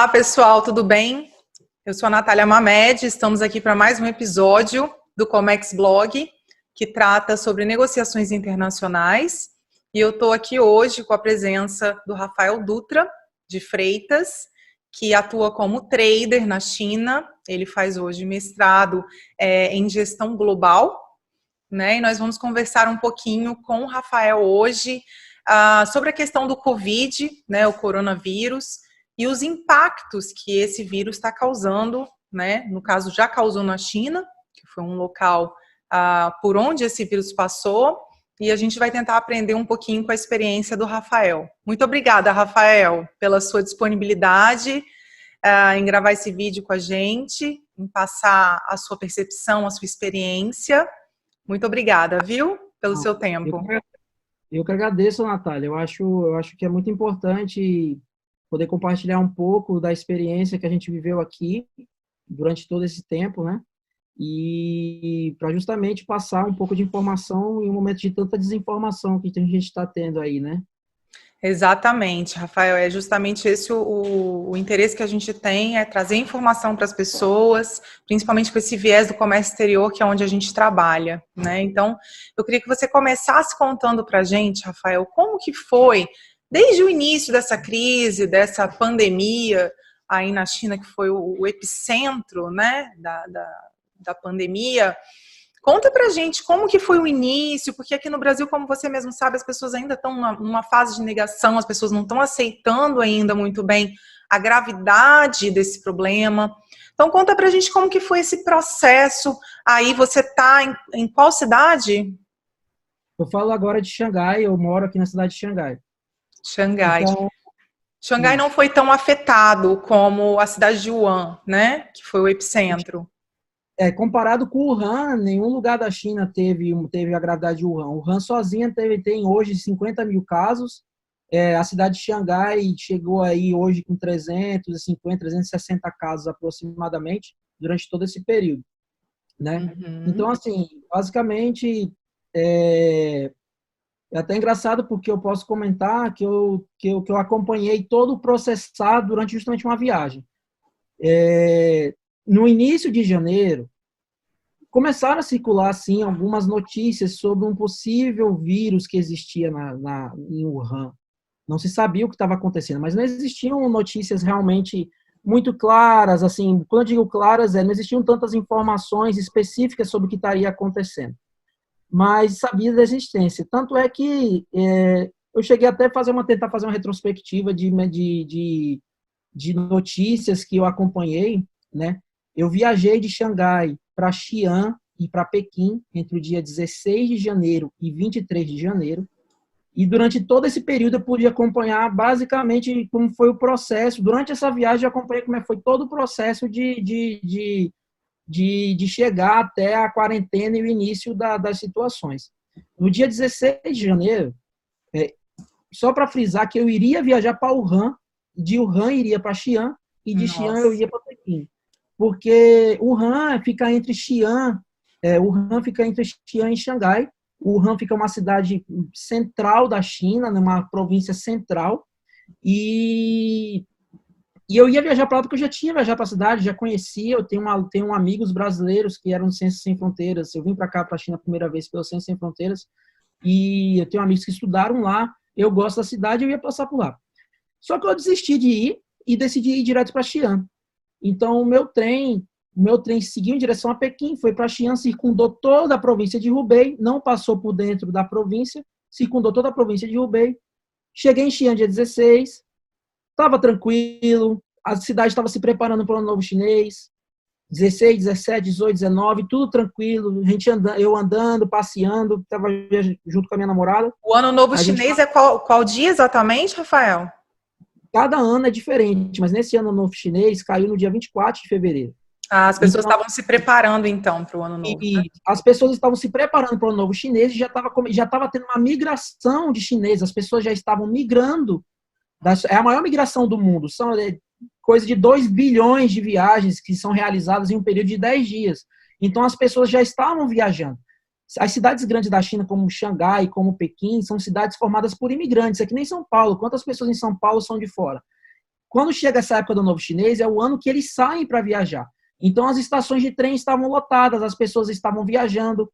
Olá, pessoal, tudo bem? Eu sou a Natália Mamed, estamos aqui para mais um episódio do Comex Blog, que trata sobre negociações internacionais. E eu estou aqui hoje com a presença do Rafael Dutra, de Freitas, que atua como trader na China. Ele faz hoje mestrado em gestão global, né? E nós vamos conversar um pouquinho com o Rafael hoje sobre a questão do Covid, né, o coronavírus, e os impactos que esse vírus está causando, né? No caso, já causou na China, que foi um local por onde esse vírus passou, e a gente vai tentar aprender um pouquinho com a experiência do Rafael. Muito obrigada, Rafael, pela sua disponibilidade em gravar esse vídeo com a gente, em passar a sua percepção, a sua experiência. Muito obrigada, viu, pelo seu tempo. Eu que agradeço, Natália. Eu acho que é muito importante poder compartilhar um pouco da experiência que a gente viveu aqui durante todo esse tempo, né? E para justamente passar um pouco de informação em um momento de tanta desinformação que a gente está tendo aí, né? Exatamente, Rafael, é justamente esse o interesse que a gente tem, é trazer informação para as pessoas, principalmente com esse viés do comércio exterior, que é onde a gente trabalha, né? Então, eu queria que você começasse contando para a gente, Rafael, como que foi, desde o início dessa crise, dessa pandemia aí na China, que foi o epicentro, né, da pandemia. Conta pra gente como que foi o início, porque aqui no Brasil, como você mesmo sabe, as pessoas ainda estão numa fase de negação, as pessoas não estão aceitando ainda muito bem a gravidade desse problema. Então conta pra gente como que foi esse processo. Aí você tá em qual cidade? Eu falo agora de Xangai, eu moro aqui na cidade de Xangai. Xangai. Então, Xangai não foi tão afetado como a cidade de Wuhan, né? Que foi o epicentro. comparado com o Wuhan, nenhum lugar da China teve a gravidade de Wuhan. O Wuhan sozinha tem hoje 50 mil casos. A cidade de Xangai chegou aí hoje com 350, 360 casos aproximadamente durante todo esse período, né? Então, assim, basicamente, é até engraçado porque eu posso comentar que eu acompanhei todo o processado durante justamente uma viagem. No início de janeiro, começaram a circular, assim, algumas notícias sobre um possível vírus que existia em Wuhan. Não se sabia o que estava acontecendo, mas não existiam notícias realmente muito claras, assim, quando eu digo claras, não existiam tantas informações específicas sobre o que estaria acontecendo, mas sabia da existência. Tanto é que eu cheguei até a tentar fazer uma retrospectiva de notícias que eu acompanhei, né? Eu viajei de Xangai para Xi'an e para Pequim entre o dia 16 de janeiro e 23 de janeiro. E durante todo esse período eu pude acompanhar basicamente como foi o processo. Durante essa viagem eu acompanhei como foi todo o processo de chegar até a quarentena e o início das situações. No dia 16 de janeiro, só para frisar que eu iria viajar para Wuhan, de Wuhan iria para Xi'an e de Xi'an eu ia para Pequim. Porque Wuhan fica entre Xi'an e Xangai. Wuhan fica uma cidade central da China, numa província central, e eu ia viajar para lá porque eu já tinha viajado para a cidade, já conhecia, eu tenho amigos brasileiros que eram do Ciências Sem Fronteiras, eu vim para cá, para a China a primeira vez pelo Ciências Sem Fronteiras, e eu tenho amigos que estudaram lá, eu gosto da cidade, eu ia passar por lá. Só que eu desisti de ir e decidi ir direto para Xi'an. Então, o meu trem seguiu em direção a Pequim, foi para Xi'an, circundou toda a província de Hubei, não passou por dentro da província, circundou toda a província de Hubei. Cheguei em Xi'an dia 16, estava tranquilo, a cidade estava se preparando para o Ano Novo Chinês, 16, 17, 18, 19, tudo tranquilo, eu andando, passeando, estava junto com a minha namorada. O Ano Novo Chinês é qual dia exatamente, Rafael? Cada ano é diferente, mas nesse Ano Novo Chinês caiu no dia 24 de fevereiro. As pessoas estavam se preparando, então, para o Ano Novo. E as pessoas estavam se preparando para o Ano Novo Chinês e já estava tendo uma migração de chineses. As pessoas já estavam migrando. É a maior migração do mundo. São coisa de 2 bilhões de viagens que são realizadas em um período de 10 dias. Então, as pessoas já estavam viajando. As cidades grandes da China, como Xangai, como Pequim, são cidades formadas por imigrantes. É que nem São Paulo. Quantas pessoas em São Paulo são de fora? quando chega essa época do Novo Chinês, é o ano que eles saem para viajar. Então, as estações de trem estavam lotadas, as pessoas estavam viajando,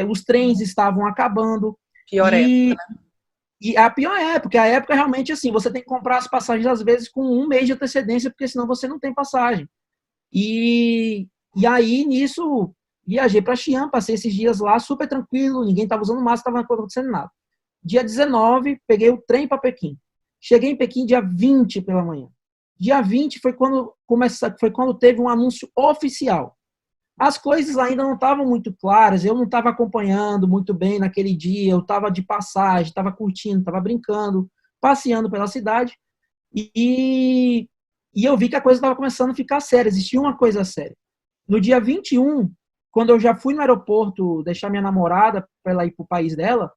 os trens estavam acabando. Pior época, né? E a pior época, a época realmente assim, você tem que comprar as passagens às vezes com um mês de antecedência, porque senão você não tem passagem. E aí, nisso, viajei para Xi'an, passei esses dias lá super tranquilo, ninguém estava usando máscara, não estava acontecendo nada. Dia 19, peguei o trem para Pequim. Cheguei em Pequim dia 20 pela manhã. Dia 20 foi quando teve um anúncio oficial. As coisas ainda não estavam muito claras, eu não estava acompanhando muito bem naquele dia, eu estava de passagem, estava curtindo, estava brincando, passeando pela cidade, e, e eu vi que a coisa estava começando a ficar séria, existia uma coisa séria. No dia 21, quando eu já fui no aeroporto deixar minha namorada para ela ir para o país dela,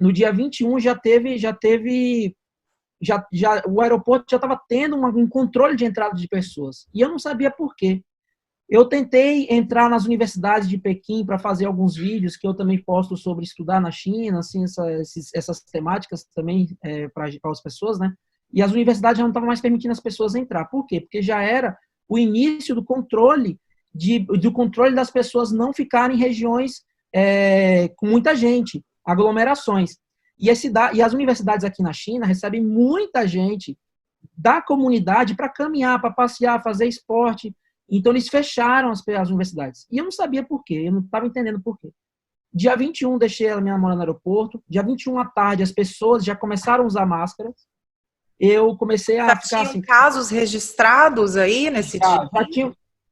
no dia 21 o aeroporto já estava tendo um controle de entrada de pessoas, e eu não sabia por quê. Eu tentei entrar nas universidades de Pequim para fazer alguns vídeos que eu também posto sobre estudar na China, assim, essas temáticas também para as pessoas, né? E as universidades já não estavam mais permitindo as pessoas entrar. Por quê? Porque já era o início do controle das pessoas não ficarem em regiões com muita gente, aglomerações. E as universidades aqui na China recebem muita gente da comunidade para caminhar, para passear, fazer esporte. Então, eles fecharam as universidades. E eu não sabia por quê, eu não estava entendendo por quê. Dia 21, deixei a minha namorada no aeroporto. Dia 21 à tarde, as pessoas já começaram a usar máscaras. Eu comecei a ficar assim... casos registrados aí nesse dia?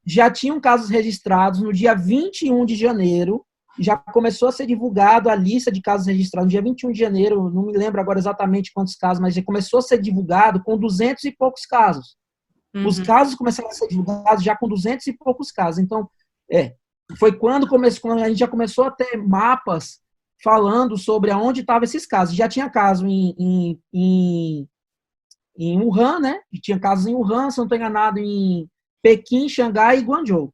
Já tinham casos registrados. No dia 21 de janeiro, já começou a ser divulgado a lista de casos registrados. No dia 21 de janeiro, não me lembro agora exatamente quantos casos, mas já começou a ser divulgado com 200 e poucos casos. Os casos começaram a ser divulgados já com 200 e poucos casos. Então, foi quando a gente já começou a ter mapas falando sobre aonde estavam esses casos. Já tinha caso em Wuhan, né? Tinha casos em Wuhan, se eu não estou enganado, em Pequim, Xangai e Guangzhou.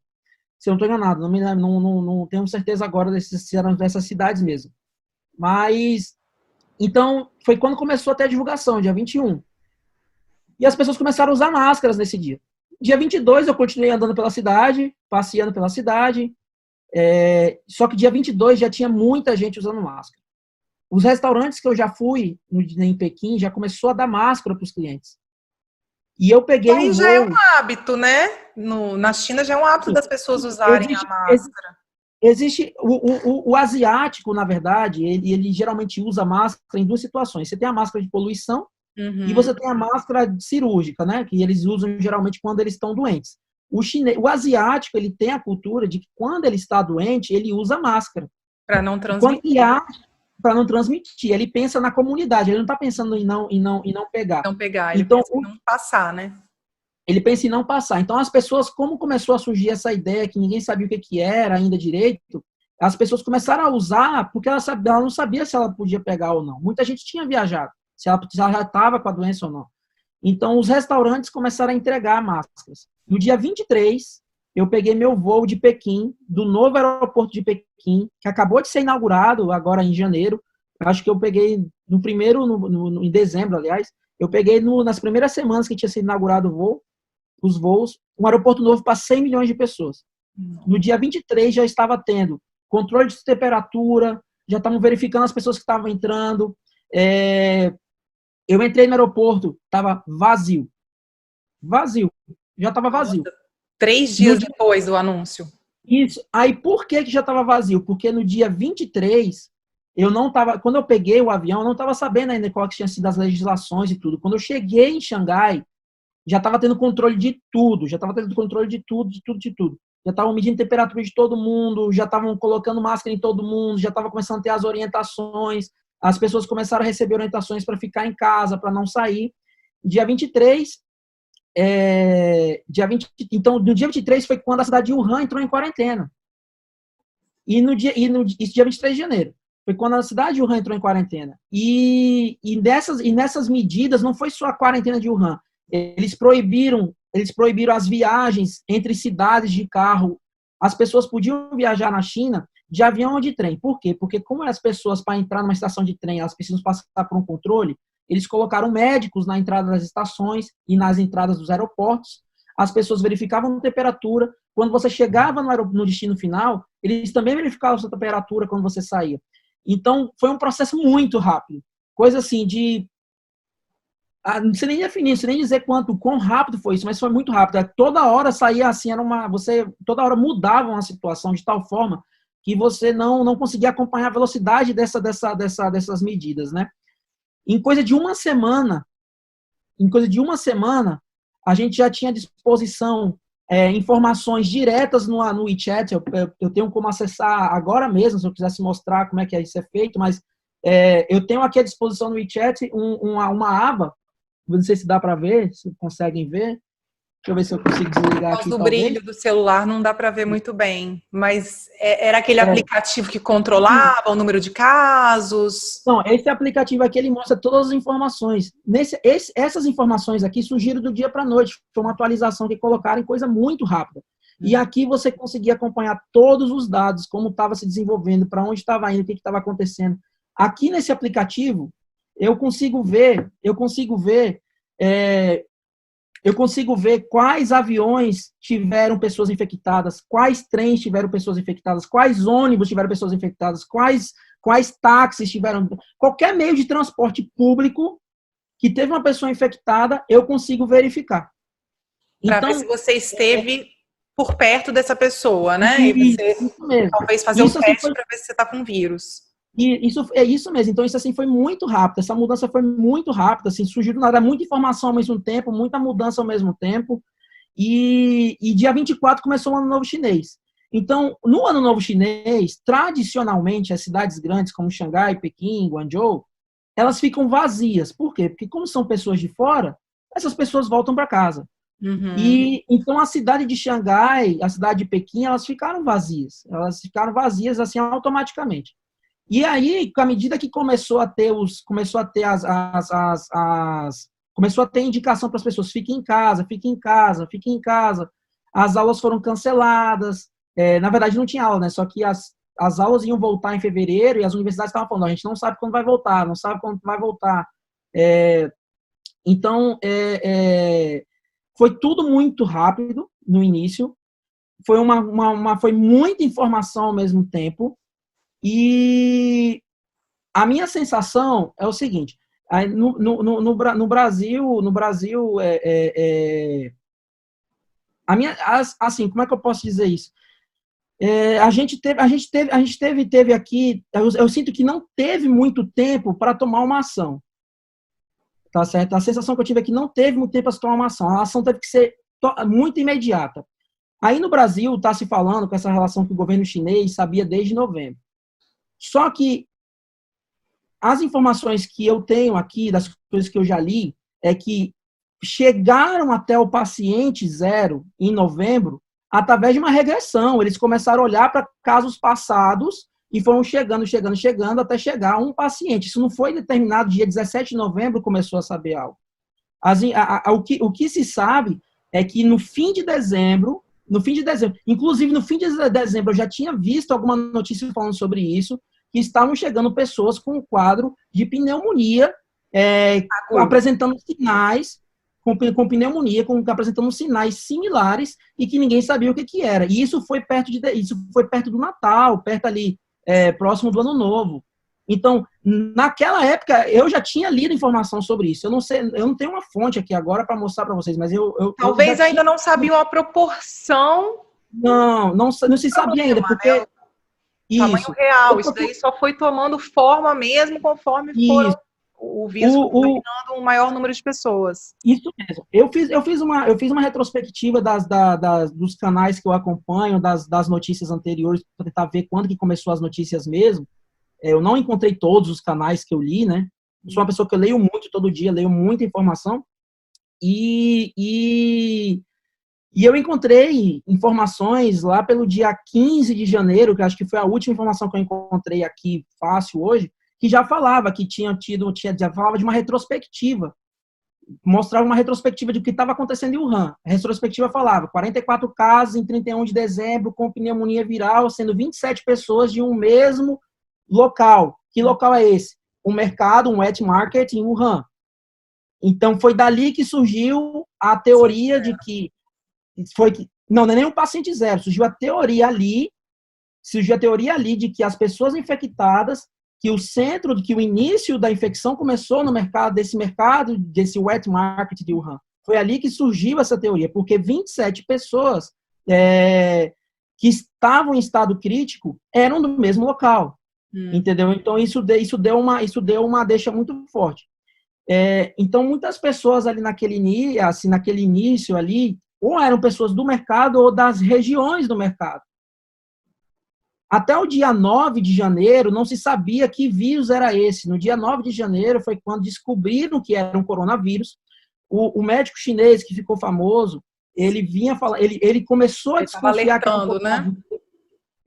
Se eu não estou enganado, não tenho certeza agora se eram dessas cidades mesmo. Mas, então, foi quando começou a ter a divulgação, dia 21. E as pessoas começaram a usar máscaras nesse dia. Dia 22, eu continuei andando pela cidade, passeando pela cidade. Só que dia 22 já tinha muita gente usando máscara. Os restaurantes que eu já fui em Pequim já começou a dar máscara para os clientes. E eu peguei Aí já é um hábito, né? Na China já é um hábito das pessoas usarem a máscara. Existe o asiático, na verdade, ele geralmente usa máscara em duas situações. Você tem a máscara de poluição, e você tem a máscara cirúrgica, né? Que eles usam geralmente quando eles estão doentes. O asiático, ele tem a cultura de que quando ele está doente, ele usa máscara. Para não transmitir. Para não transmitir. Ele pensa na comunidade, ele não está pensando em não pegar. Não pegar, ele então, pensa em não passar, né? Ele pensa em não passar. Então, as pessoas, como começou a surgir essa ideia que ninguém sabia o que era ainda direito, as pessoas começaram a usar porque ela não sabia se ela podia pegar ou não. Muita gente tinha viajado, se ela já estava com a doença ou não. Então, os restaurantes começaram a entregar máscaras. No dia 23, eu peguei meu voo de Pequim, do novo aeroporto de Pequim, que acabou de ser inaugurado agora em janeiro. Acho que eu peguei em dezembro, aliás. Eu peguei nas primeiras semanas que tinha sido inaugurado os voos, um aeroporto novo para 100 milhões de pessoas. No dia 23 já estava tendo controle de temperatura, já estavam verificando as pessoas que estavam entrando. Eu entrei no aeroporto, estava vazio. Vazio. Já estava vazio. 3 dias depois do anúncio. Isso. Aí, por que já estava vazio? Porque no dia 23, eu não estava... Quando eu peguei o avião, eu não estava sabendo ainda qual que tinha sido as legislações e tudo. Quando eu cheguei em Xangai, já estava tendo controle de tudo. Já estavam medindo a temperatura de todo mundo, já estavam colocando máscara em todo mundo, já estava começando a ter as orientações. As pessoas começaram a receber orientações para ficar em casa, para não sair. Dia 23... Então, no dia 23 foi quando a cidade de Wuhan entrou em quarentena. Isso dia 23 de janeiro. Foi quando a cidade de Wuhan entrou em quarentena. E nessas medidas, não foi só a quarentena de Wuhan. Eles proibiram as viagens entre cidades de carro. As pessoas podiam viajar na China de avião ou de trem. Por quê? Porque como as pessoas, para entrar numa estação de trem, elas precisam passar por um controle, Eles colocaram médicos na entrada das estações e nas entradas dos aeroportos. As pessoas verificavam a temperatura. Quando você chegava no destino final, eles também verificavam a sua temperatura quando você saía. Então, foi um processo muito rápido. Coisa assim de... Não sei nem definir, não sei nem dizer quão rápido foi isso, mas foi muito rápido. Toda hora saía assim, toda hora mudava uma situação de tal forma que você não conseguia acompanhar a velocidade dessas medidas, né? Em coisa de uma semana, a gente já tinha à disposição informações diretas no WeChat. Eu tenho como acessar agora mesmo, se eu quisesse mostrar como é que isso é feito, mas eu tenho aqui à disposição no WeChat uma aba, não sei se dá para ver, se conseguem ver. Deixa eu ver se eu consigo desligar aqui. Por causa do brilho do celular não dá para ver muito bem, mas era aquele aplicativo que controlava o número de casos? Não, esse aplicativo aqui, ele mostra todas as informações. Essas informações aqui surgiram do dia para a noite. Foi uma atualização que colocaram em coisa muito rápida. E aqui você conseguia acompanhar todos os dados, como estava se desenvolvendo, para onde estava indo, o que estava acontecendo. Aqui nesse aplicativo, eu consigo ver quais aviões tiveram pessoas infectadas, quais trens tiveram pessoas infectadas, quais ônibus tiveram pessoas infectadas, quais táxis tiveram... Qualquer meio de transporte público que teve uma pessoa infectada, eu consigo verificar. Para ver se você esteve por perto dessa pessoa, né? E você isso mesmo. talvez fazer um teste para ver se você está com vírus. E é isso mesmo. Então, isso assim foi muito rápido. Essa mudança foi muito rápida. Assim, surgiu do nada muita informação ao mesmo tempo, muita mudança ao mesmo tempo. E dia 24 começou o Ano Novo Chinês. Então, no Ano Novo Chinês, tradicionalmente, as cidades grandes como Xangai, Pequim, Guangzhou, elas ficam vazias. Por quê? Porque como são pessoas de fora, essas pessoas voltam para casa. Uhum. E então a cidade de Xangai, a cidade de Pequim, elas ficaram vazias. Elas ficaram vazias assim automaticamente. E aí, à medida que começou a ter indicação para as pessoas, fiquem em casa, fiquem em casa, fiquem em casa. As aulas foram canceladas. Na verdade, não tinha aula, né? Só que as aulas iam voltar em fevereiro e as universidades estavam falando, a gente não sabe quando vai voltar, não sabe quando vai voltar. Então, foi tudo muito rápido no início. Foi muita informação ao mesmo tempo. E a minha sensação é o seguinte: no Brasil, assim, como é que eu posso dizer isso? A gente teve aqui, eu sinto que não teve muito tempo para tomar uma ação, tá certo? A sensação que eu tive é que não teve muito tempo para se tomar uma ação. A ação teve que ser muito imediata. Aí no Brasil está se falando com essa relação que o governo chinês sabia desde novembro. Só que as informações que eu tenho aqui, das coisas que eu já li, é que chegaram até o paciente zero em novembro através de uma regressão. Eles começaram a olhar para casos passados e foram chegando até chegar a um paciente. Isso não foi determinado dia 17 de novembro, começou a saber algo. O que se sabe é que no fim de dezembro, inclusive no fim de dezembro, eu já tinha visto alguma notícia falando sobre isso, que estavam chegando pessoas com um quadro de pneumonia, apresentando sinais, apresentando sinais similares e que ninguém sabia o que era. E isso foi perto do Natal, perto ali, próximo do Ano Novo. Então, naquela época, eu já tinha lido informação sobre isso. Eu não tenho uma fonte aqui agora para mostrar para vocês, mas talvez ainda não sabiam a proporção. Não se sabia ainda, porque... Né? Tamanho real, isso daí só foi tomando forma mesmo conforme o vírus foi contaminando um maior número de pessoas. Isso mesmo. Eu fiz uma retrospectiva dos canais que eu acompanho, das notícias anteriores, para tentar ver quando que começou as notícias mesmo. Eu não encontrei todos os canais que eu li, né? Eu sou uma pessoa que eu leio muito todo dia, leio muita informação. E eu encontrei informações lá pelo dia 15 de janeiro, que acho que foi a última informação que eu encontrei aqui fácil hoje, que já falava que já falava de uma retrospectiva. Mostrava uma retrospectiva de o que estava acontecendo em Wuhan. A retrospectiva falava 44 casos em 31 de dezembro com pneumonia viral, sendo 27 pessoas de um mesmo local. Que local é esse? Um mercado, um wet market em Wuhan. Então, foi dali que surgiu a teoria de que não é nem um paciente zero, surgiu a teoria ali de que as pessoas infectadas, que o início da infecção começou no mercado, desse wet market de Wuhan. Foi ali que surgiu essa teoria, porque 27 pessoas que estavam em estado crítico eram do mesmo local, entendeu? Então, isso deu uma deixa muito forte. Então, muitas pessoas ali naquele início ali, ou eram pessoas do mercado ou das regiões do mercado. Até o dia 9 de janeiro, não se sabia que vírus era esse. No dia 9 de janeiro foi quando descobriram que era um coronavírus. O médico chinês que ficou famoso, ele vinha falar, ele começou a desconfiar que era um coronavírus, né?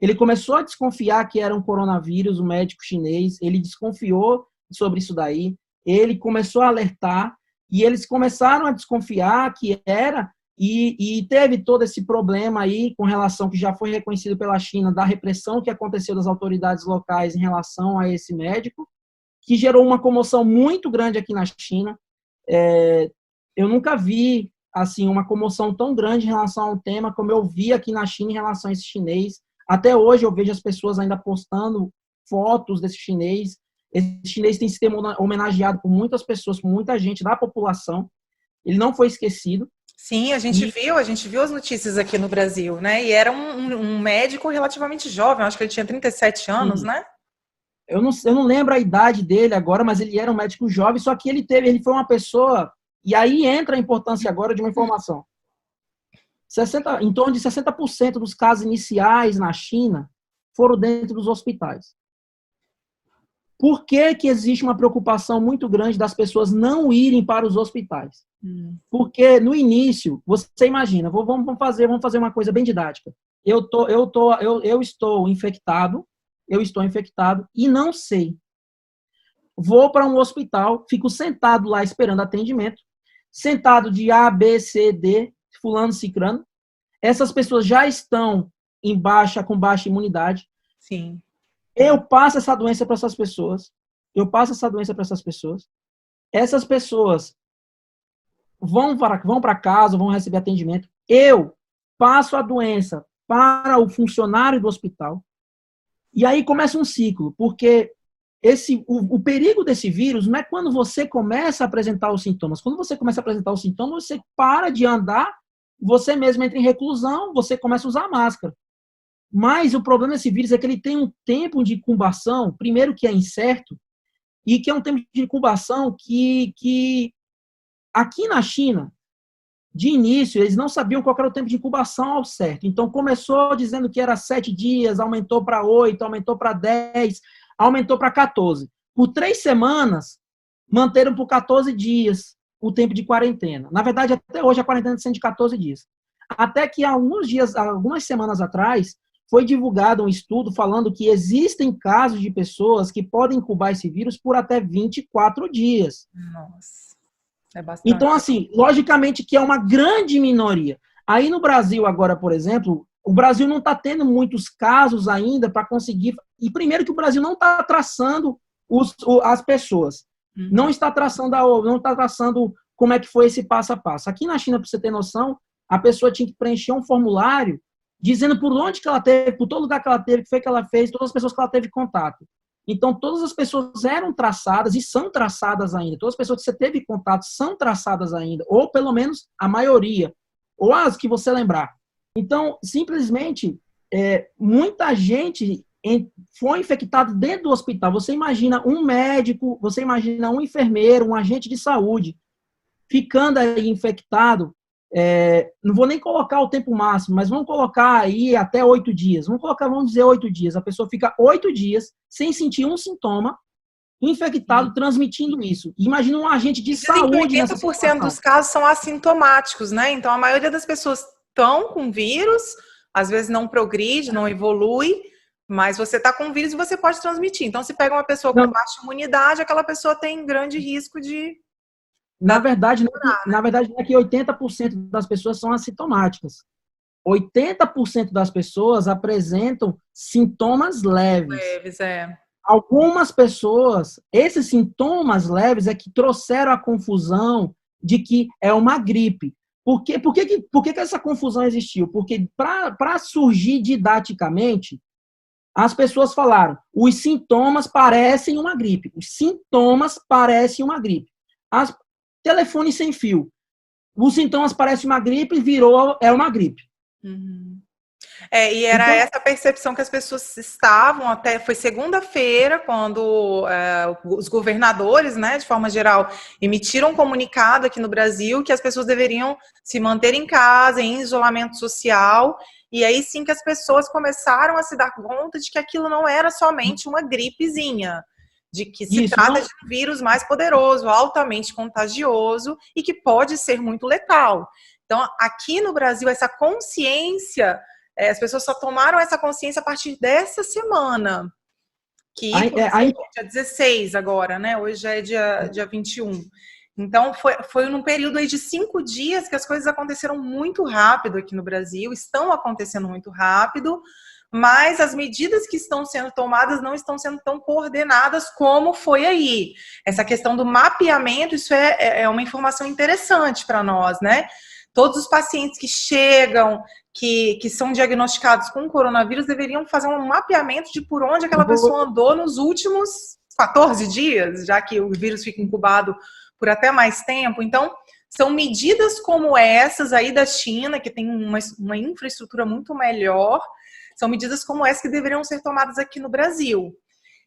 Ele começou a desconfiar que era um coronavírus, o médico chinês, ele desconfiou sobre isso daí, ele começou a alertar, e eles começaram a desconfiar que era, e teve todo esse problema aí com relação, que já foi reconhecido pela China, da repressão que aconteceu das autoridades locais em relação a esse médico, que gerou uma comoção muito grande aqui na China. Eu nunca vi assim uma comoção tão grande em relação a um tema como eu vi aqui na China em relação a esse chinês. Até hoje eu vejo as pessoas ainda postando fotos desse chinês. Esse chinês tem sido homenageado por muitas pessoas, por muita gente da população. Ele não foi esquecido. Sim, a gente viu as notícias aqui no Brasil, né? E era um médico relativamente jovem, acho que ele tinha 37 anos, Sim. né? Eu não lembro a idade dele agora, mas ele era um médico jovem, só que ele foi uma pessoa, e aí entra a importância agora de uma informação. Em torno de 60% dos casos iniciais na China foram dentro dos hospitais. Por que existe uma preocupação muito grande das pessoas não irem para os hospitais? Porque no início, você imagina, vamos fazer uma coisa bem didática. Eu estou infectado e não sei. Vou para um hospital, fico sentado lá esperando atendimento, sentado de A, B, C, D, fulano, cicrano. Essas pessoas já estão com baixa imunidade. Sim. Eu passo essa doença para essas pessoas. Essas pessoas vão para casa, vão receber atendimento. Eu passo a doença para o funcionário do hospital. E aí começa um ciclo, porque o perigo desse vírus não é quando você começa a apresentar os sintomas. Quando você começa a apresentar os sintomas, você para de andar, você mesmo entra em reclusão, você começa a usar máscara. Mas o problema desse vírus é que ele tem um tempo de incubação, primeiro que é incerto, e que é um tempo de incubação que aqui na China, de início, eles não sabiam qual era o tempo de incubação ao certo. Então, começou dizendo que era 7 dias, aumentou para 8, aumentou para 10, aumentou para 14. Por 3 semanas, manteram por 14 dias o tempo de quarentena. Na verdade, até hoje, a quarentena está sendo de 14 dias. Até que algumas semanas atrás, foi divulgado um estudo falando que existem casos de pessoas que podem incubar esse vírus por até 24 dias. Nossa, é bastante. Então, assim, logicamente que é uma grande minoria. Aí no Brasil agora, por exemplo, o Brasil não está tendo muitos casos ainda para conseguir... E primeiro que o Brasil não está traçando as pessoas. Não está traçando como é que foi esse passo a passo. Aqui na China, para você ter noção, a pessoa tinha que preencher um formulário dizendo por onde que ela teve, por todo lugar que ela teve, o que foi que ela fez, todas as pessoas que ela teve contato. Então, todas as pessoas eram traçadas e são traçadas ainda. Todas as pessoas que você teve contato são traçadas ainda, ou pelo menos a maioria, ou as que você lembrar. Então, simplesmente, muita gente foi infectada dentro do hospital. Você imagina um médico, você imagina um enfermeiro, um agente de saúde, ficando aí infectado. Não vou nem colocar o tempo máximo, mas vamos colocar aí até 8 dias. Vamos dizer 8 dias. A pessoa fica 8 dias sem sentir um sintoma, infectado, transmitindo isso. Imagina um agente de saúde nessa situação. 80% dos casos são assintomáticos, né? Então, a maioria das pessoas estão com vírus, às vezes não progride, não evolui, mas você está com vírus e você pode transmitir. Então, se pega uma pessoa com baixa imunidade, aquela pessoa tem grande risco de... Na verdade, não é que 80% das pessoas são assintomáticas. 80% das pessoas apresentam sintomas leves. algumas pessoas, esses sintomas leves é que trouxeram a confusão de que é uma gripe. Por que essa confusão existiu? Porque para surgir didaticamente, as pessoas falaram, os sintomas parecem uma gripe. Os sintomas parecem uma gripe. Telefone sem fio. Os sintomas parecem uma gripe, é uma gripe. Uhum. E era então, essa percepção que as pessoas estavam até, foi segunda-feira, quando os governadores, né, de forma geral, emitiram um comunicado aqui no Brasil que as pessoas deveriam se manter em casa, em isolamento social, e aí sim que as pessoas começaram a se dar conta de que aquilo não era somente uma gripezinha, de que se trata de um vírus mais poderoso, altamente contagioso e que pode ser muito letal. Então, aqui no Brasil, essa consciência... as pessoas só tomaram essa consciência a partir dessa semana, que dia 16 agora, né? Hoje é dia 21. Então, foi num período aí de 5 dias que as coisas aconteceram muito rápido aqui no Brasil, estão acontecendo muito rápido, mas as medidas que estão sendo tomadas não estão sendo tão coordenadas como foi aí. Essa questão do mapeamento, isso é uma informação interessante para nós, né? Todos os pacientes que chegam, que são diagnosticados com coronavírus, deveriam fazer um mapeamento de por onde aquela pessoa andou nos últimos 14 dias, já que o vírus fica incubado por até mais tempo. Então, são medidas como essas aí da China, que tem uma infraestrutura muito melhor, são medidas como essas que deveriam ser tomadas aqui no Brasil.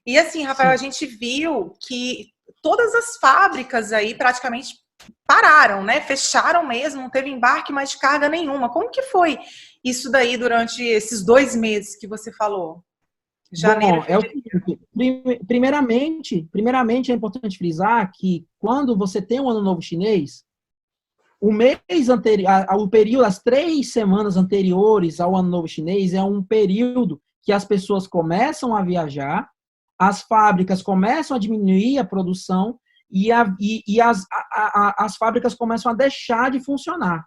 E assim, Rafael, a gente viu que todas as fábricas aí praticamente pararam, né? Fecharam mesmo, não teve embarque mais de carga nenhuma. Como que foi isso daí durante esses 2 meses que você falou? Janeiro. Bom, é o seguinte, primeiramente é importante frisar que quando você tem o Ano Novo Chinês, o mês anterior, o período, as 3 semanas anteriores ao Ano Novo Chinês é um período que as pessoas começam a viajar, as fábricas começam a diminuir a produção e as fábricas começam a deixar de funcionar.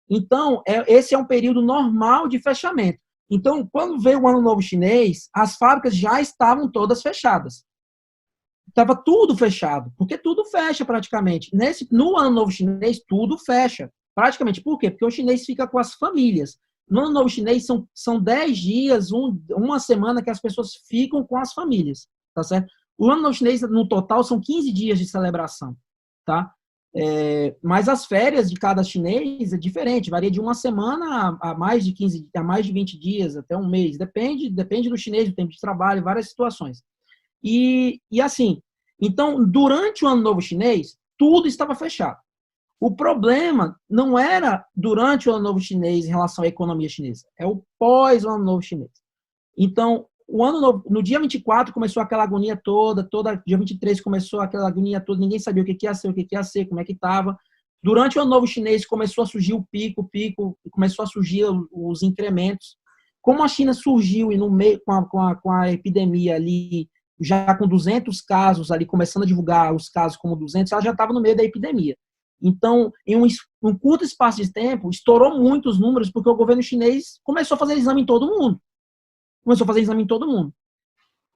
Então, esse é um período normal de fechamento. Então, quando veio o Ano Novo Chinês, as fábricas já estavam todas fechadas. Estava tudo fechado, porque tudo fecha praticamente. No Ano Novo Chinês, tudo fecha, praticamente. Por quê? Porque o chinês fica com as famílias. No Ano Novo Chinês, são 10 dias, uma semana que as pessoas ficam com as famílias, tá certo? O Ano Novo Chinês, no total, são 15 dias de celebração, tá? Mas as férias de cada chinês é diferente, varia de uma semana a mais de 20 dias, até um mês. Depende do chinês, do tempo de trabalho, várias situações. E assim, então, durante o Ano Novo Chinês, tudo estava fechado. O problema não era durante o Ano Novo Chinês em relação à economia chinesa, é o pós o Ano Novo Chinês. Então, o Ano Novo, no dia 24 começou aquela agonia toda, dia 23 começou aquela agonia toda, ninguém sabia o que ia ser, como é que estava. Durante o Ano Novo Chinês começou a surgir o pico, começou a surgir os incrementos. Como a China surgiu e no meio com a epidemia ali, já com 200 casos ali, começando a divulgar os casos como 200, ela já estava no meio da epidemia. Então, em um curto espaço de tempo, estourou muito os números, porque o governo chinês começou a fazer exame em todo mundo.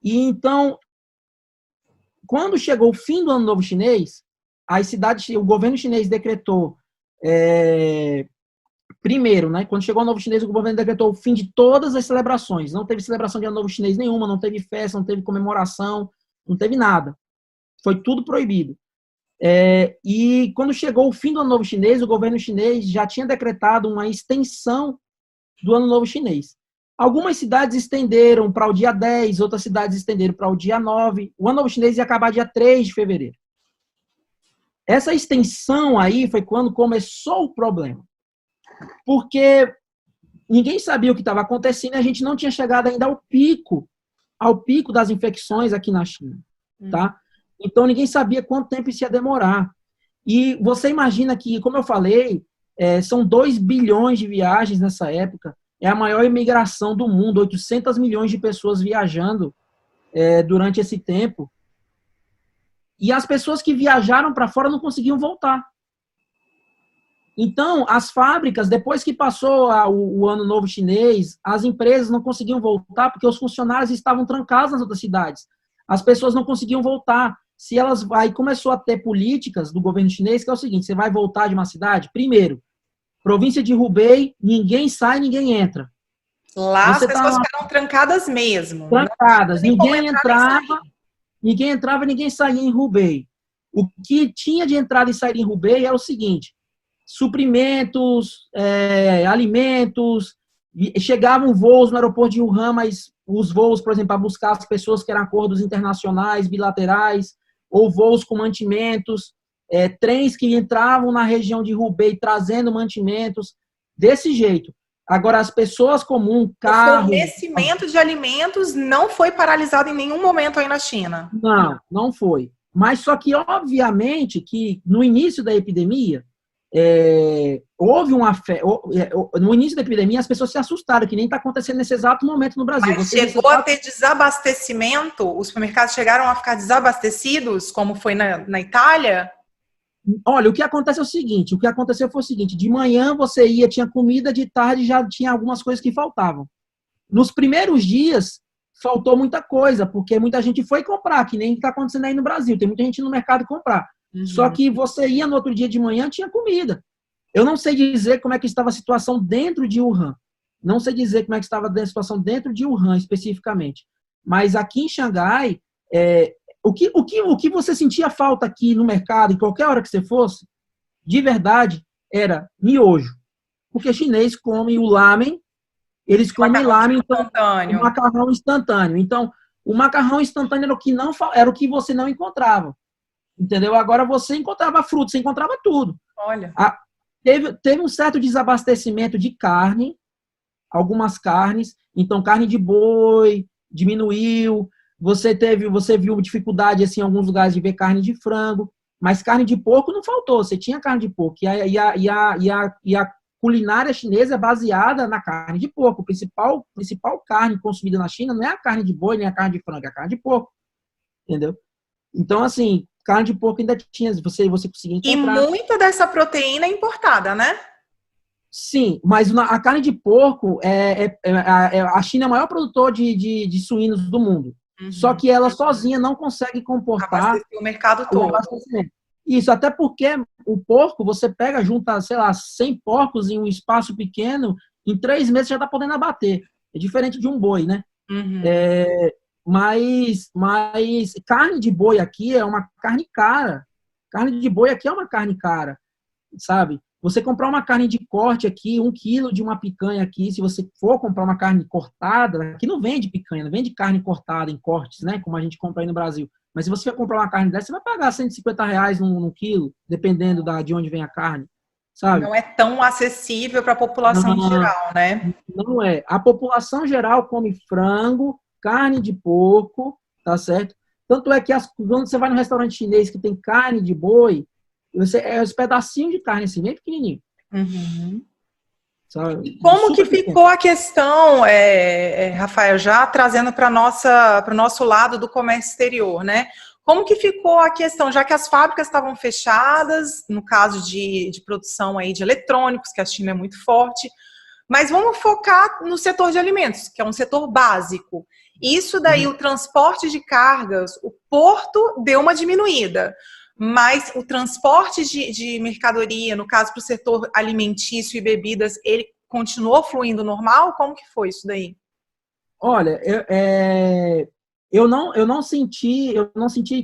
E então, quando chegou o fim do Ano Novo Chinês, o governo chinês decretou, primeiro, né, quando chegou o Ano Novo Chinês, o governo decretou o fim de todas as celebrações. Não teve celebração de Ano Novo Chinês nenhuma, não teve festa, não teve comemoração, não teve nada. Foi tudo proibido. E quando chegou o fim do Ano Novo Chinês, o governo chinês já tinha decretado uma extensão do Ano Novo Chinês. Algumas cidades estenderam para o dia 10, outras cidades estenderam para o dia 9. O Ano Novo Chinês ia acabar dia 3 de fevereiro. Essa extensão aí foi quando começou o problema. Porque ninguém sabia o que estava acontecendo e a gente não tinha chegado ainda ao pico das infecções aqui na China. Tá? Então, ninguém sabia quanto tempo isso ia demorar. E você imagina que, como eu falei, são 2 bilhões de viagens nessa época. É a maior imigração do mundo, 800 milhões de pessoas viajando durante esse tempo. E as pessoas que viajaram para fora não conseguiam voltar. Então, as fábricas, depois que passou o Ano Novo Chinês, as empresas não conseguiam voltar porque os funcionários estavam trancados nas outras cidades. as pessoas não conseguiam voltar. Se elas, aí começou a ter políticas do governo chinês, que é o seguinte, você vai voltar de uma cidade, primeiro, província de Hubei, ninguém sai, ninguém entra. Lá as pessoas ficaram trancadas mesmo. Trancadas, ninguém entrava, ninguém saía em Hubei. O que tinha de entrada e saída em Hubei é o seguinte, suprimentos, alimentos, chegavam voos no aeroporto de Wuhan, mas os voos, por exemplo, para buscar as pessoas que eram acordos internacionais, bilaterais, ou voos com mantimentos, trens que entravam na região de Hubei trazendo mantimentos, desse jeito. Agora, as pessoas comuns, carros... O fornecimento de alimentos não foi paralisado em nenhum momento aí na China. Não foi. Mas só que, obviamente, que no início da epidemia, houve uma fé. No início da epidemia, as pessoas se assustaram, que nem está acontecendo nesse exato momento no Brasil. Mas chegou a ter desabastecimento? Os supermercados chegaram a ficar desabastecidos, como foi na Itália? Olha, o que acontece é o seguinte, de manhã você ia, tinha comida, de tarde já tinha algumas coisas que faltavam. Nos primeiros dias, faltou muita coisa, porque muita gente foi comprar, que nem está acontecendo aí no Brasil, tem muita gente no mercado comprar. Uhum. Só que você ia no outro dia de manhã, tinha comida. Eu não sei dizer como é que estava a situação dentro de Wuhan. Não sei dizer como é que estava a situação dentro de Wuhan, especificamente. Mas aqui em Xangai, o que você sentia falta aqui no mercado, em qualquer hora que você fosse, de verdade, era miojo. Porque chinês come o lamen, eles comem lamen, então, o macarrão instantâneo. Então, o macarrão instantâneo era o que você não encontrava. Entendeu? Agora você encontrava fruta, você encontrava tudo. Olha. Teve um certo desabastecimento de carne, algumas carnes, então carne de boi diminuiu. Você viu dificuldade assim, em alguns lugares de ver carne de frango, mas carne de porco não faltou, você tinha carne de porco. E a culinária chinesa é baseada na carne de porco. A principal carne consumida na China não é a carne de boi nem a carne de frango, é a carne de porco. Entendeu? Então, assim, carne de porco ainda tinha, você conseguia encontrar. E muita dessa proteína é importada, né? Sim, mas a carne de porco, a China é o maior produtor de suínos do mundo. Uhum. Só que ela sozinha não consegue comportar o mercado todo. Isso, até porque o porco, você junta, sei lá, 100 porcos em um espaço pequeno, em 3 meses já está podendo abater. É diferente de um boi, né? Uhum. Mas carne de boi aqui é uma carne cara. Carne de boi aqui é uma carne cara, sabe? Você comprar uma carne de corte aqui, 1 quilo de uma picanha aqui, se você for comprar uma carne cortada, aqui não vende picanha, não vende carne cortada em cortes, né? Como a gente compra aí no Brasil. Mas se você for comprar uma carne dessa, você vai pagar R$150 num quilo, dependendo de onde vem a carne, sabe? Não é tão acessível para a população em geral, né? Não é. A população geral come frango, carne de porco, tá certo? Tanto é que quando você vai no restaurante chinês que tem carne de boi, os pedacinhos de carne assim, bem pequenininho. Uhum. Sabe? E como que ficou a questão, Rafael, já trazendo para o nosso lado do comércio exterior, né? Como que ficou a questão, já que as fábricas estavam fechadas, no caso de produção aí de eletrônicos, que a China é muito forte, mas vamos focar no setor de alimentos, que é um setor básico. Isso daí, o transporte de cargas, o porto deu uma diminuída. Mas o transporte de mercadoria, no caso para o setor alimentício e bebidas, ele continuou fluindo normal? Como que foi isso daí? Olha, eu não senti,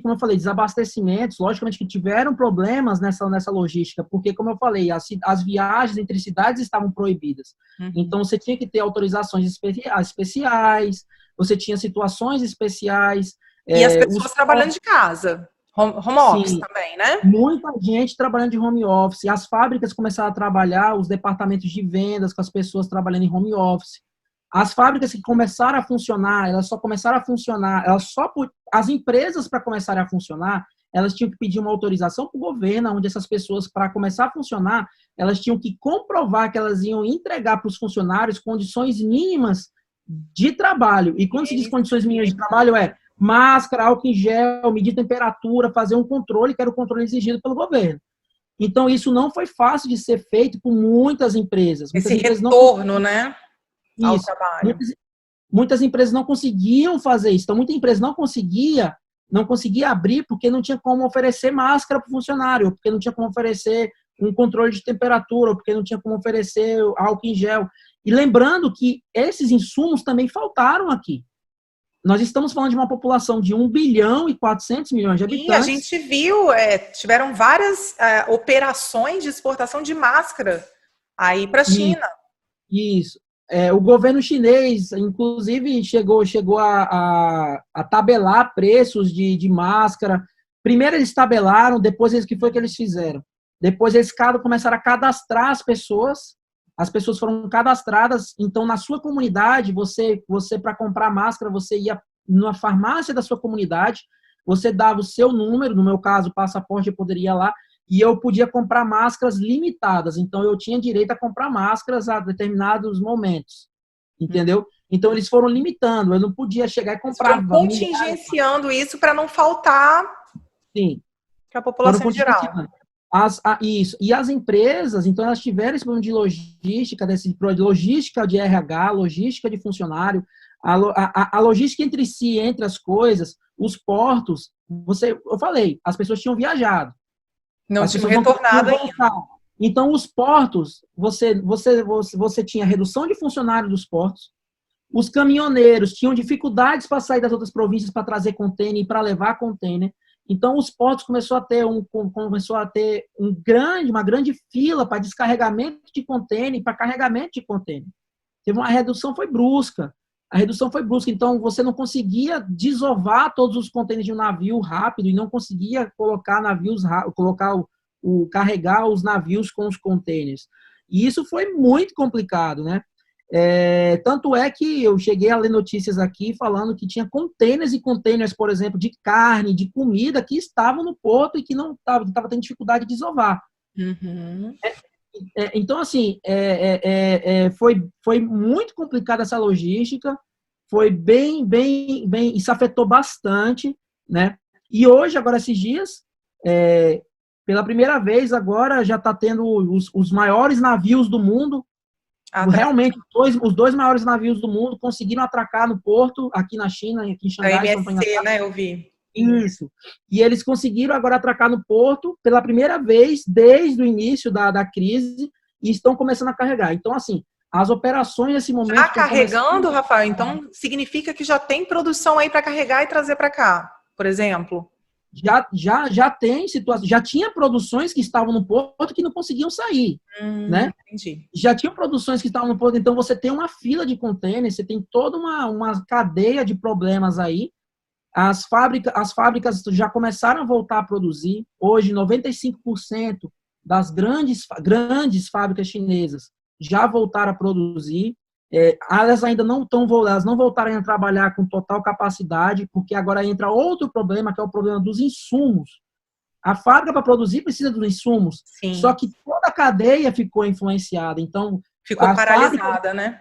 como eu falei, desabastecimentos, logicamente que tiveram problemas nessa logística, porque, como eu falei, as viagens entre cidades estavam proibidas. Uhum. Então, você tinha que ter autorizações especiais, você tinha situações especiais. E as pessoas trabalhando de casa. Home office também, né? Muita gente trabalhando de home office. As fábricas começaram a trabalhar, os departamentos de vendas com as pessoas trabalhando em home office. As fábricas que começaram a funcionar, elas só começaram a funcionar, as empresas para começarem a funcionar, elas tinham que pedir uma autorização para o governo, onde essas pessoas, para começar a funcionar, elas tinham que comprovar que elas iam entregar para os funcionários condições mínimas de trabalho. E quando se diz condições mínimas de trabalho, máscara, álcool em gel, medir temperatura, fazer um controle, que era o controle exigido pelo governo. Então, isso não foi fácil de ser feito por muitas empresas. Esse retorno, né? Ao trabalho. muitas empresas não conseguiam fazer isso. Então, muita empresa não conseguia abrir porque não tinha como oferecer máscara para o funcionário, ou porque não tinha como oferecer um controle de temperatura, ou porque não tinha como oferecer álcool em gel. E lembrando que esses insumos também faltaram aqui. Nós estamos falando de uma população de 1 bilhão e 400 milhões de habitantes. E a gente viu, tiveram várias operações de exportação de máscara aí para a China. Isso. O governo chinês, inclusive, chegou a tabelar preços de máscara. Primeiro eles tabelaram, depois o que foi que eles fizeram? Depois eles começaram a cadastrar as pessoas foram cadastradas. Então, na sua comunidade, você para comprar máscara, você ia numa farmácia da sua comunidade, você dava o seu número, no meu caso, passaporte, eu poderia ir lá, e eu podia comprar máscaras limitadas. Então, eu tinha direito a comprar máscaras a determinados momentos, entendeu? Então, eles foram limitando, eu não podia chegar e comprar. Foram contingenciando isso para não faltar para a população geral. Isso. E as empresas, então, elas tiveram esse problema de logística de RH, logística de funcionário, a logística entre si, entre as coisas, os portos. Eu falei, as pessoas tinham viajado. Não tinham retornado ainda. Então, os portos, você tinha redução de funcionários dos portos, os caminhoneiros tinham dificuldades para sair das outras províncias para trazer contêiner e para levar contêiner. Então, os portos começou a ter uma grande fila para descarregamento de contêiner, para carregamento de contêiner. A redução foi brusca. Então, você não conseguia desovar todos os contêineres de um navio rápido e não conseguia carregar os navios com os contêineres. E isso foi muito complicado, né? Tanto é que eu cheguei a ler notícias aqui falando que tinha contêineres e contêineres, por exemplo, de carne, de comida, que estavam no porto e que não estava tendo dificuldade de desovar. Uhum. Então, assim, foi muito complicada essa logística, foi bem, isso afetou bastante, né? E hoje, agora, esses dias, pela primeira vez, agora já está tendo os maiores navios do mundo. Realmente, os dois maiores navios do mundo conseguiram atracar no porto, aqui na China, aqui em Xangai. A MSC, né, eu vi. Isso. E eles conseguiram agora atracar no porto pela primeira vez desde o início da crise e estão começando a carregar. Então, assim, as operações nesse momento... Já carregando, Rafael? Então, significa que já tem produção aí para carregar e trazer para cá, por exemplo? Já tem situação, já tinha produções que estavam no porto que não conseguiam sair, né? Entendi. Já tinham produções que estavam no porto, então você tem uma fila de contêineres, você tem toda uma cadeia de problemas aí. As fábricas já começaram a voltar a produzir. Hoje, 95% das grandes fábricas chinesas já voltaram a produzir. Elas ainda não voltaram a trabalhar com total capacidade, porque agora entra outro problema, que é o problema dos insumos. A fábrica, para produzir, precisa dos insumos. Sim. Só que toda a cadeia ficou influenciada. Então, ficou paralisada, né?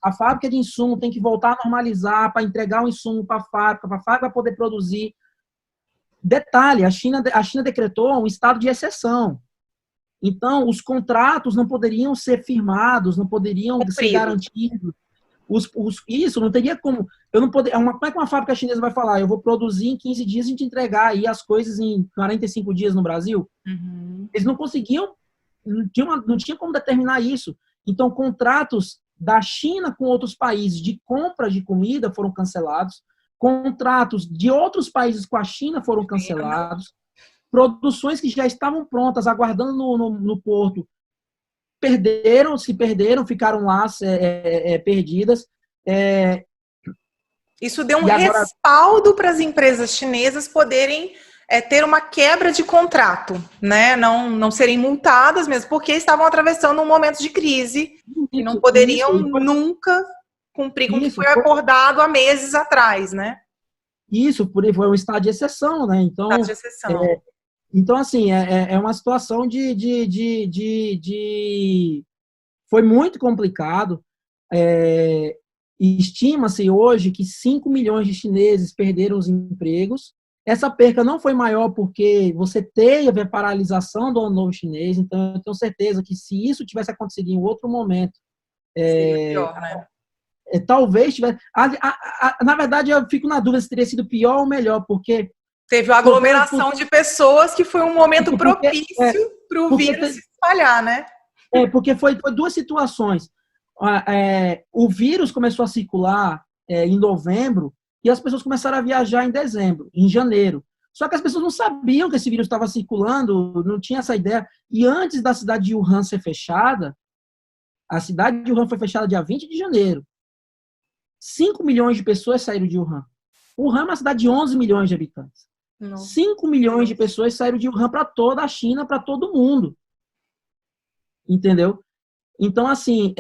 A fábrica de insumo tem que voltar a normalizar para entregar o insumo para a fábrica poder produzir. Detalhe, a China decretou um estado de exceção. Então, os contratos não poderiam ser firmados, não poderiam ser garantidos. Isso, não teria como... como é que uma fábrica chinesa vai falar? Eu vou produzir em 15 dias e te entregar aí as coisas em 45 dias no Brasil? Uhum. Eles não conseguiam, não tinha como determinar isso. Então, contratos da China com outros países de compra de comida foram cancelados, contratos de outros países com a China foram cancelados, produções que já estavam prontas, aguardando no porto, ficaram lá perdidas. Isso deu um respaldo para as empresas chinesas poderem ter uma quebra de contrato, né? Não serem multadas mesmo, porque estavam atravessando um momento de crise e não poderiam nunca cumprir com o que foi acordado há meses atrás, né? Isso, foi um estado de exceção, né? Então, estado de exceção. Então, assim, é uma situação foi muito complicado. Estima-se hoje que 5 milhões de chineses perderam os empregos. Essa perca não foi maior porque você teve a paralisação do Ano Novo Chinês, então eu tenho certeza que se isso tivesse acontecido em outro momento, seria pior, né? talvez tivesse... na verdade, eu fico na dúvida se teria sido pior ou melhor, porque... Teve uma aglomeração de pessoas que foi um momento propício para o vírus se espalhar, né? Porque foi duas situações. O vírus começou a circular em novembro e as pessoas começaram a viajar em dezembro, em janeiro. Só que as pessoas não sabiam que esse vírus estava circulando, não tinha essa ideia. E antes da cidade de Wuhan ser fechada, a cidade de Wuhan foi fechada dia 20 de janeiro. 5 milhões de pessoas saíram de Wuhan. Wuhan é uma cidade de 11 milhões de habitantes. Não. 5 milhões de pessoas saíram de Wuhan para toda a China, para todo mundo. Entendeu? Então, assim,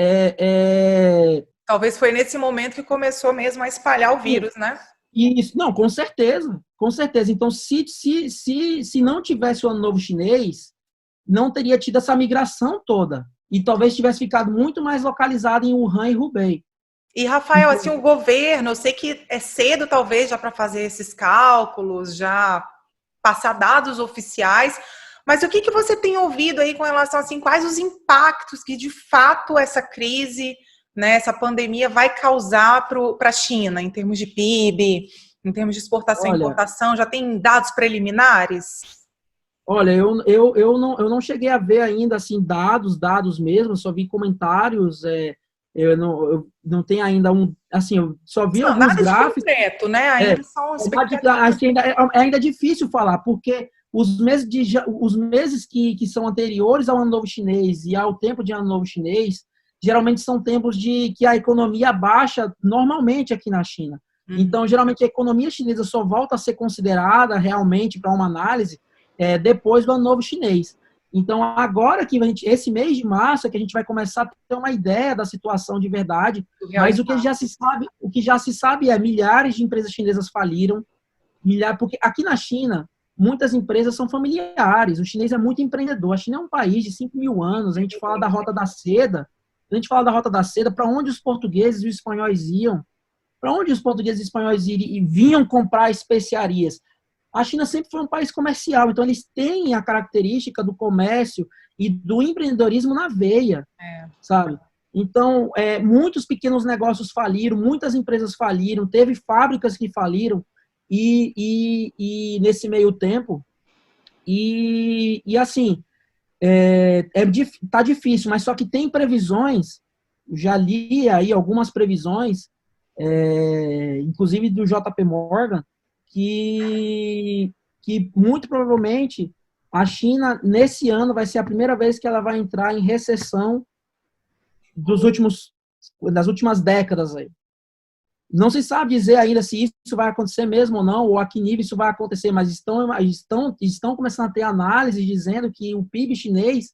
talvez foi nesse momento que começou mesmo a espalhar o vírus, né? Isso, não, com certeza. Com certeza. Então, se não tivesse o Ano Novo Chinês, não teria tido essa migração toda. E talvez tivesse ficado muito mais localizado em Wuhan e Hubei. E, Rafael, assim, o governo, eu sei que é cedo, talvez, já para fazer esses cálculos, já passar dados oficiais, mas o que você tem ouvido aí com relação, assim, quais os impactos que, de fato, essa crise, né, essa pandemia vai causar para a China, em termos de PIB, em termos de exportação e importação? Já tem dados preliminares? Olha, eu não cheguei a ver ainda, assim, dados mesmo, só vi comentários, eu não tenho ainda assim, eu só vi alguns gráficos. Concreto, né? Ainda são ainda é difícil falar, porque os meses que são anteriores ao Ano Novo Chinês e ao tempo de Ano Novo Chinês, geralmente são tempos de que a economia baixa normalmente aqui na China. Então, geralmente, a economia chinesa só volta a ser considerada realmente para uma análise depois do Ano Novo Chinês. Então, agora que esse mês de março é que a gente vai começar a ter uma ideia da situação de verdade, mas o que já se sabe é milhares de empresas chinesas faliram, porque aqui na China, muitas empresas são familiares, o chinês é muito empreendedor, a China é um país de 5 mil anos, a gente fala da Rota da Seda, para onde os portugueses e os espanhóis iam? Para onde os portugueses e espanhóis vinham comprar especiarias? A China sempre foi um país comercial, então eles têm a característica do comércio e do empreendedorismo na veia, sabe? Então, muitos pequenos negócios faliram, muitas empresas faliram, teve fábricas que faliram, e nesse meio tempo, assim, tá difícil, mas só que tem previsões, já li aí algumas previsões, inclusive do JP Morgan, que muito provavelmente a China, nesse ano, vai ser a primeira vez que ela vai entrar em recessão das últimas décadas aí. Não se sabe dizer ainda se isso vai acontecer mesmo ou não, ou a que nível isso vai acontecer, mas estão começando a ter análises dizendo que o PIB chinês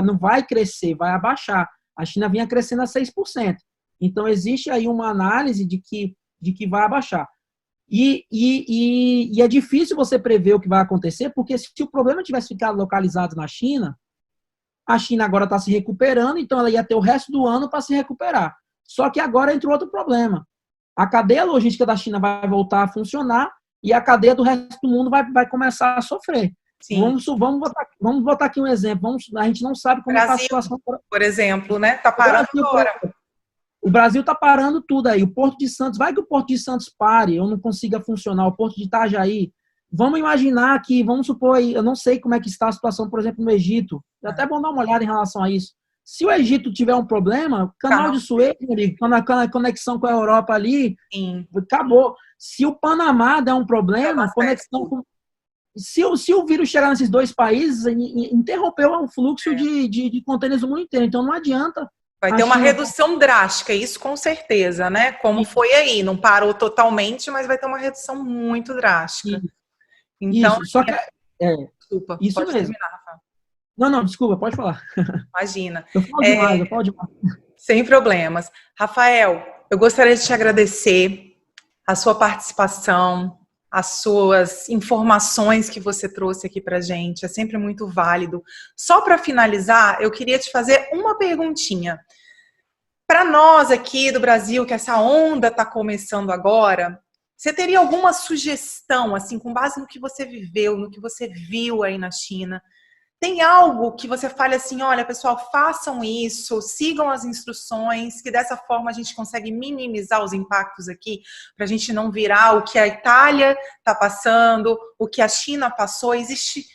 não vai crescer, vai abaixar. A China vinha crescendo a 6%. Então, existe aí uma análise de que vai abaixar. E é difícil você prever o que vai acontecer, porque se o problema tivesse ficado localizado na China, a China agora está se recuperando, então ela ia ter o resto do ano para se recuperar. Só que agora entrou outro problema. A cadeia logística da China vai voltar a funcionar e a cadeia do resto do mundo vai começar a sofrer. Vamos botar aqui um exemplo. A gente não sabe como está a situação. Por exemplo, né? Está parando agora. O Brasil está parando tudo aí. O Porto de Santos, vai que o Porto de Santos pare ou não consiga funcionar. O Porto de Itajaí. Vamos imaginar que, vamos supor, eu não sei como é que está a situação, por exemplo, no Egito. É até bom dar uma olhada em relação a isso. Se o Egito tiver um problema, canal de Suez, quando a conexão com a Europa ali, acabou. Se o Panamá der um problema, a conexão com... Se o vírus chegar nesses dois países, interrompeu o fluxo de contêineres do mundo inteiro. Então, não adianta. Vai ter uma redução drástica, isso com certeza, né? Como foi aí. Não parou totalmente, mas vai ter uma redução muito drástica. Então, isso, só que... Desculpa, isso pode mesmo. terminar, Rafael. Não, desculpa, pode falar. Imagina. Eu falo demais. Sem problemas. Rafael, eu gostaria de te agradecer a sua participação, as suas informações que você trouxe aqui pra gente. É sempre muito válido. Só para finalizar, eu queria te fazer uma perguntinha. Para nós aqui do Brasil, que essa onda está começando agora, você teria alguma sugestão, assim, com base no que você viveu, no que você viu aí na China, Tem algo que você fale assim, olha, pessoal, façam isso, sigam as instruções, que dessa forma a gente consegue minimizar os impactos aqui, para a gente não virar o que a Itália está passando, o que a China passou. Existe...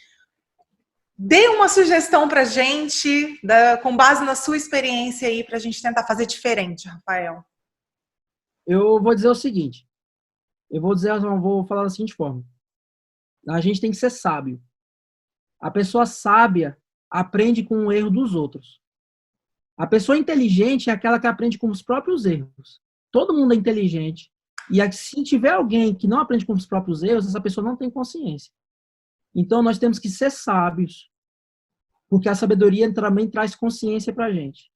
Dê uma sugestão para a gente, com base na sua experiência aí, para a gente tentar fazer diferente, Rafael. Eu vou dizer o seguinte, vou falar da seguinte forma. A gente tem que ser sábio. A pessoa sábia aprende com o erro dos outros. A pessoa inteligente é aquela que aprende com os próprios erros. Todo mundo é inteligente. E se tiver alguém que não aprende com os próprios erros, essa pessoa não tem consciência. Então, nós temos que ser sábios. Porque a sabedoria também traz consciência para a gente.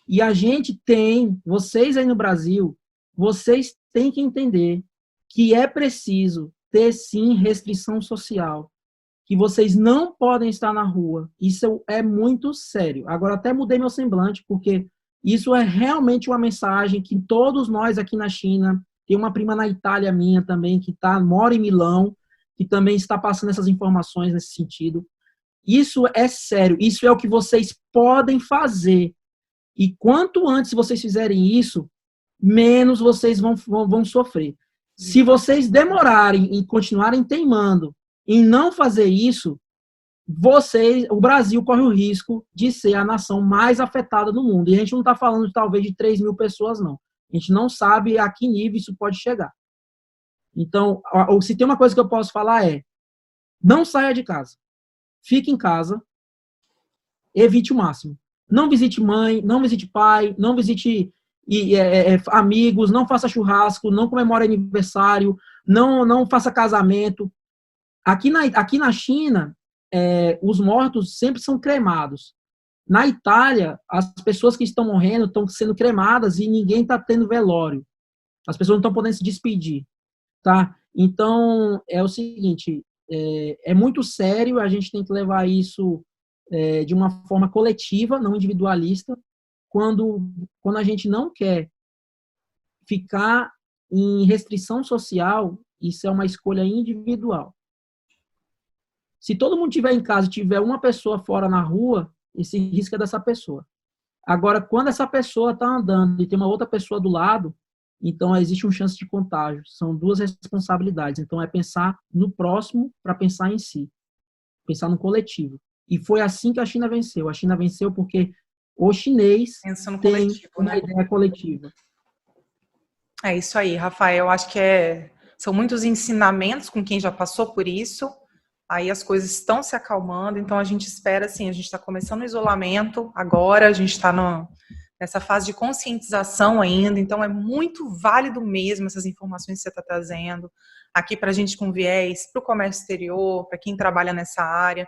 E a gente tem, vocês aí no Brasil, vocês têm que entender que é preciso ter, sim, restrição social. Que vocês não podem estar na rua. Isso é muito sério. Agora até mudei meu semblante, porque isso é realmente uma mensagem que todos nós aqui na China, tem uma prima na Itália minha também, que mora em Milão, que também está passando essas informações nesse sentido. Isso é sério. Isso é o que vocês podem fazer. E quanto antes vocês fizerem isso, menos vocês vão sofrer. Se vocês demorarem e continuarem teimando em não fazer isso, o Brasil corre o risco de ser a nação mais afetada do mundo. E a gente não está falando talvez de 3 mil pessoas, não. A gente não sabe a que nível isso pode chegar. Então, se tem uma coisa que eu posso falar não saia de casa. Fique em casa, evite o máximo. Não visite mãe, não visite pai, não visite amigos, não faça churrasco, não comemore aniversário, não faça casamento. Aqui na China, os mortos sempre são cremados. Na Itália, as pessoas que estão morrendo estão sendo cremadas e ninguém está tendo velório. As pessoas não estão podendo se despedir. Tá? Então, é o seguinte, é muito sério, a gente tem que levar isso de uma forma coletiva, não individualista, quando a gente não quer ficar em restrição social, isso é uma escolha individual. Se todo mundo estiver em casa e tiver uma pessoa fora na rua, esse risco é dessa pessoa. Agora, quando essa pessoa está andando e tem uma outra pessoa do lado, então existe uma chance de contágio. São duas responsabilidades. Então, é pensar no próximo para pensar em si. Pensar no coletivo. E foi assim que a China venceu. A China venceu porque o chinês tem uma ideia coletiva. É isso aí, Rafael. Acho que são muitos ensinamentos com quem já passou por isso. Aí as coisas estão se acalmando, então a gente espera, assim, a gente está começando o isolamento agora, a gente está nessa fase de conscientização ainda, então é muito válido mesmo essas informações que você está trazendo aqui para a gente com viés, para o comércio exterior, para quem trabalha nessa área.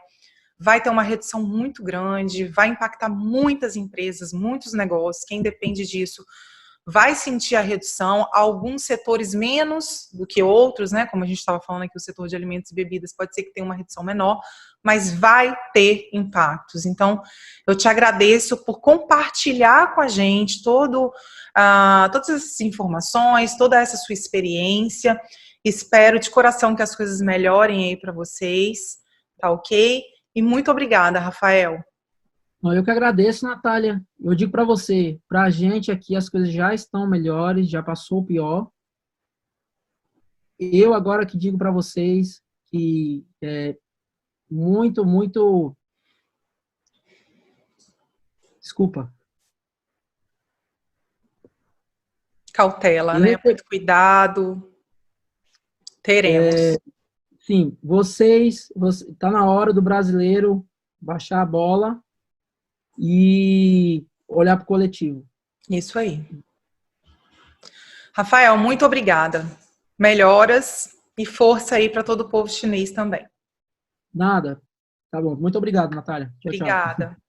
Vai ter uma redução muito grande, vai impactar muitas empresas, muitos negócios, quem depende disso vai sentir a redução, alguns setores menos do que outros, né? Como a gente estava falando aqui, o setor de alimentos e bebidas pode ser que tenha uma redução menor, mas vai ter impactos. Então, eu te agradeço por compartilhar com a gente todas essas informações, toda essa sua experiência. Espero de coração que as coisas melhorem aí para vocês, tá ok? E muito obrigada, Rafael. Eu que agradeço, Natália. Eu digo para você, para a gente aqui as coisas já estão melhores, já passou o pior. Eu agora que digo para vocês que muito... Desculpa. Cautela, né? Muito cuidado. Teremos. Sim, vocês tá na hora do brasileiro baixar a bola e olhar para o coletivo. Isso aí. Rafael, muito obrigada. Melhoras e força aí para todo o povo chinês também. Nada. Tá bom. Muito obrigado, Natália. Tchau, obrigada. Tchau.